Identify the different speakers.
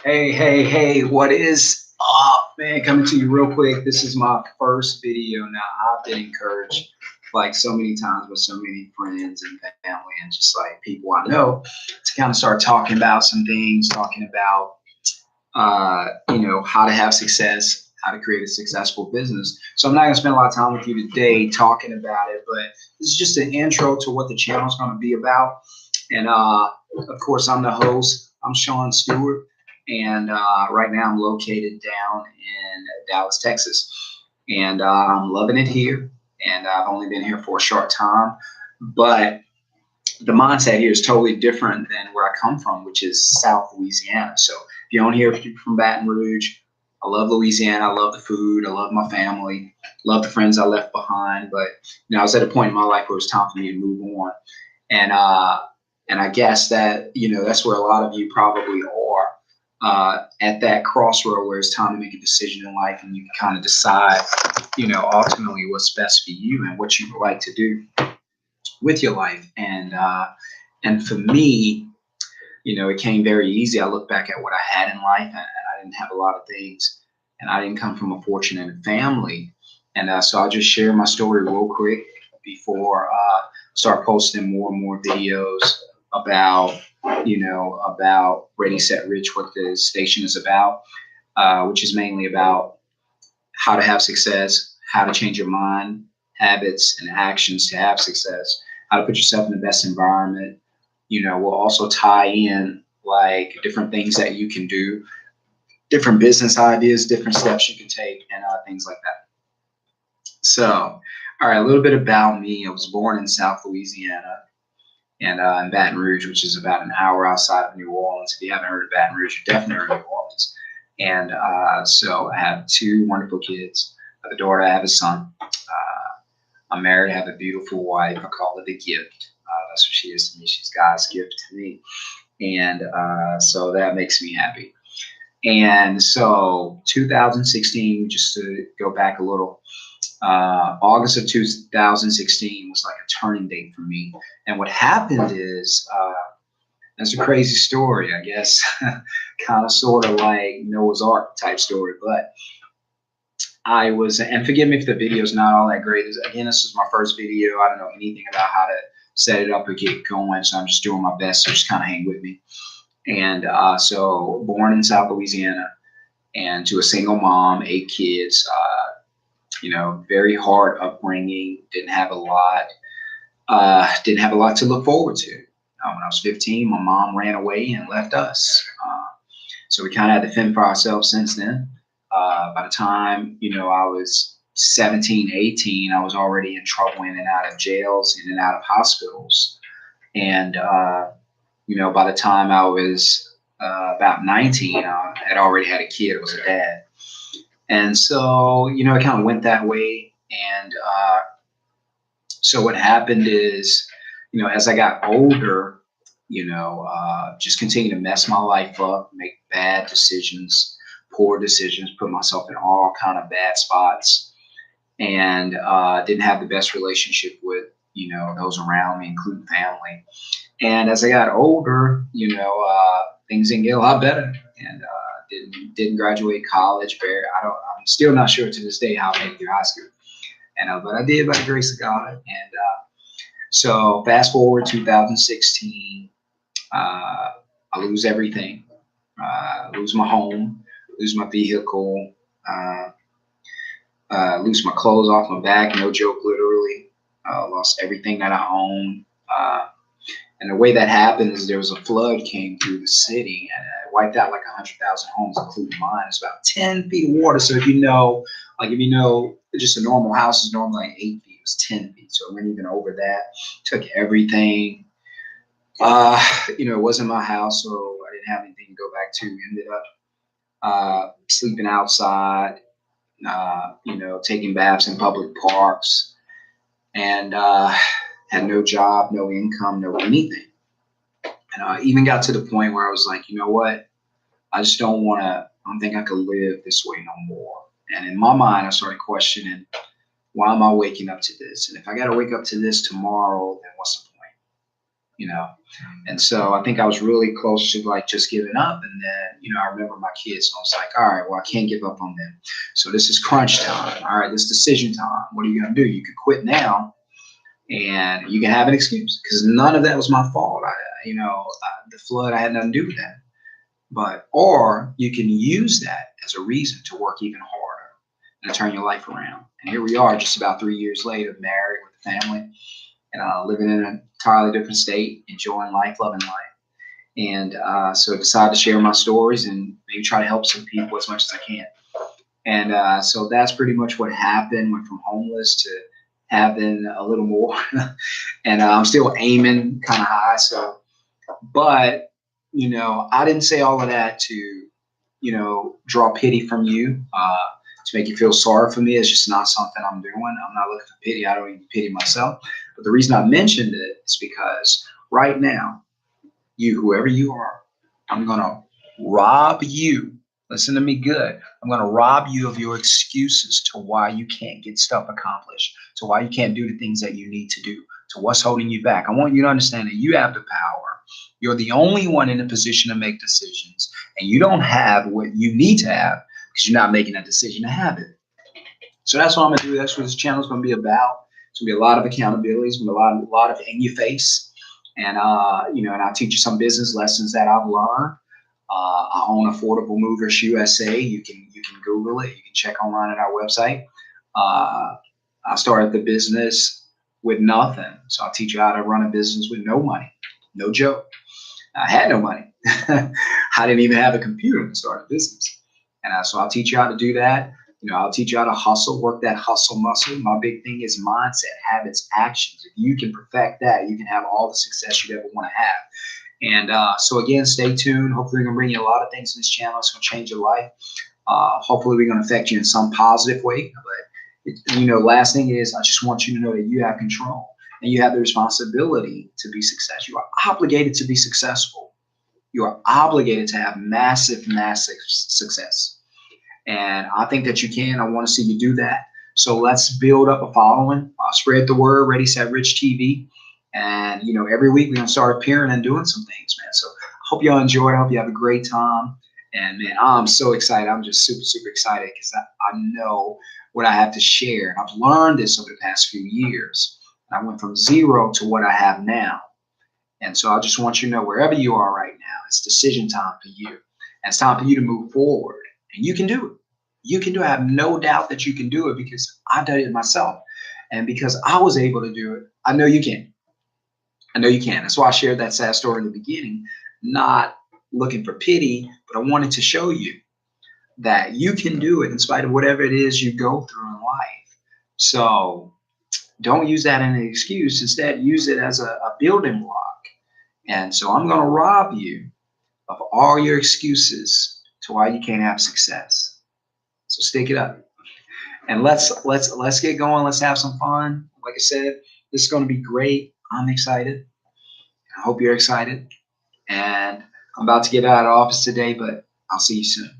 Speaker 1: Hey, what is up, man? Coming to you real quick. This is my first video. Now, I've been encouraged like so many times with so many friends and family and just like people I know to kind of start talking about some things, talking about, how to have success, how to create a successful business. So I'm not going to spend a lot of time with you today talking about it, but this is just an intro to what the channel is going to be about. And of course, I'm the host. I'm Sean Stewart. And right now I'm located down in Dallas, Texas. And I'm loving it here. And I've only been here for a short time. But the mindset here is totally different than where I come from, which is South Louisiana. So if you don't hear from Baton Rouge, I love Louisiana. I love the food. I love my family. Love the friends I left behind. But I was at a point in my life where it was time for me to move on. And I guess that, that's where a lot of you probably are. At that crossroad where it's time to make a decision in life and you can kind of decide, ultimately what's best for you and what you would like to do with your life. And for me, it came very easy. I look back at what I had in life and I didn't have a lot of things and I didn't come from a fortunate family. And so I'll just share my story real quick before start posting more and more videos about Ready, Set, Rich, what the station is about, which is mainly about how to have success, how to change your mind, habits, and actions to have success, how to put yourself in the best environment. We'll also tie in like different things that you can do, different business ideas, different steps you can take, and things like that. So, all right, a little bit about me. I was born in South Louisiana. And in Baton Rouge, which is about an hour outside of New Orleans. If you haven't heard of Baton Rouge, you're definitely heard of New Orleans. And so I have two wonderful kids. I have a daughter, I have a son. I'm married, I have a beautiful wife. I call her the gift. That's what she is to me. She's God's gift to me. And so that makes me happy. And so 2016, just to go back a little, August of 2016 was like a turning date for me. And what happened is, that's a crazy story, I guess, kind of sort of like Noah's Ark type story. But I was, and forgive me if the video is not all that great. Again, this is my first video. I don't know anything about how to set it up or get going. So I'm just doing my best. So just kind of hang with me. And so born in South Louisiana and to a single mom, 8 kids, very hard upbringing, didn't have a lot to look forward to. When I was 15, my mom ran away and left us. So we kind of had to fend for ourselves since then. By the time, I was 17, 18, I was already in trouble in and out of jails, in and out of hospitals. And, by the time I was about 19, I had already had a kid. I was a dad. And so, it kind of went that way. And so what happened is, as I got older, just continued to mess my life up, make bad decisions, poor decisions, put myself in all kind of bad spots, and didn't have the best relationship with, those around me, including family. And as I got older, things didn't get a lot better. And didn't graduate college. I'm still not sure to this day how I made it through high school. And but I did by the grace of God. And so fast forward 2016, I lose everything. Lose my home, lose my vehicle, lose my clothes off my back. No joke, literally. Lost everything that I owned. And the way that happened is there was a flood came through the city and it wiped out like 100,000 homes, including mine. It's about 10 feet of water. So if just a normal house is normally like 8 feet, it was 10 feet. So it went even over that, took everything. It wasn't my house, so I didn't have anything to go back to. Ended up sleeping outside, taking baths in public parks, and had no job, no income, no anything. And I even got to the point where I was like, you know what? I don't think I could live this way no more. And in my mind, I started questioning, why am I waking up to this? And if I got to wake up to this tomorrow, then what's the point? you know. And so I think I was really close to like just giving up. And then, I remember my kids, and I was like, all right, well, I can't give up on them. So this is crunch time. All right, this is decision time. What are you going to do? You could quit now and you can have an excuse because none of that was my fault. The flood, I had nothing to do with that. Or you can use that as a reason to work even harder and to turn your life around. And here we are just about 3 years later, married with a family and living in an entirely different state, enjoying life, loving life. And so I decided to share my stories and maybe try to help some people as much as I can. And so that's pretty much what happened. Went from homeless to having a little more. And I'm still aiming kind of high. But, I didn't say all of that to, draw pity from you, to make you feel sorry for me. It's just not something I'm doing. I'm not looking for pity. I don't even pity myself. But the reason I mentioned it is because right now, whoever you are, I'm going to rob you. Listen to me good. I'm going to rob you of your excuses to why you can't get stuff accomplished, to why you can't do the things that you need to do, to what's holding you back. I want you to understand that you have the power. You're the only one in a position to make decisions, and you don't have what you need to have because you're not making a decision to have it. So that's what I'm going to do. That's what this channel is going to be about. It's going to be a lot of accountability. It's going to be a lot of in your face. And, and I'll teach you some business lessons that I've learned. I own Affordable Movers USA. You can Google it. You can check online at our website. I started the business with nothing. So I'll teach you how to run a business with no money. No joke. I had no money. I didn't even have a computer to start a business. And so I'll teach you how to do that. I'll teach you how to hustle, work that hustle muscle. My big thing is mindset, habits, actions. If you can perfect that, you can have all the success you'd ever want to have. And so again, stay tuned. Hopefully we're going to bring you a lot of things in this channel. It's going to change your life. Hopefully we're going to affect you in some positive way. But, last thing is I just want you to know that you have control and you have the responsibility to be successful. You are obligated to be successful. You are obligated to have massive, massive success. And I think that you can. I want to see you do that. So let's build up a following. Spread the word, ReadySetRichTV. And, every week we're going to start appearing and doing some things, man. So I hope y'all enjoy it. I hope you have a great time. And, man, I'm so excited. I'm just super, super excited because I know what I have to share. And I've learned this over the past few years. And I went from zero to what I have now. And so I just want you to know wherever you are right now, it's decision time for you. And it's time for you to move forward. And you can do it. You can do it. I have no doubt that you can do it because I've done it myself. And because I was able to do it, I know you can. I know you can. That's why I shared that sad story in the beginning, not looking for pity, but I wanted to show you that you can do it in spite of whatever it is you go through in life. So don't use that as an excuse. Instead, use it as a building block. And so I'm going to rob you of all your excuses to why you can't have success. So stick it up. And let's get going. Let's have some fun. Like I said, this is going to be great. I'm excited. I hope you're excited. And I'm about to get out of the office today, but I'll see you soon.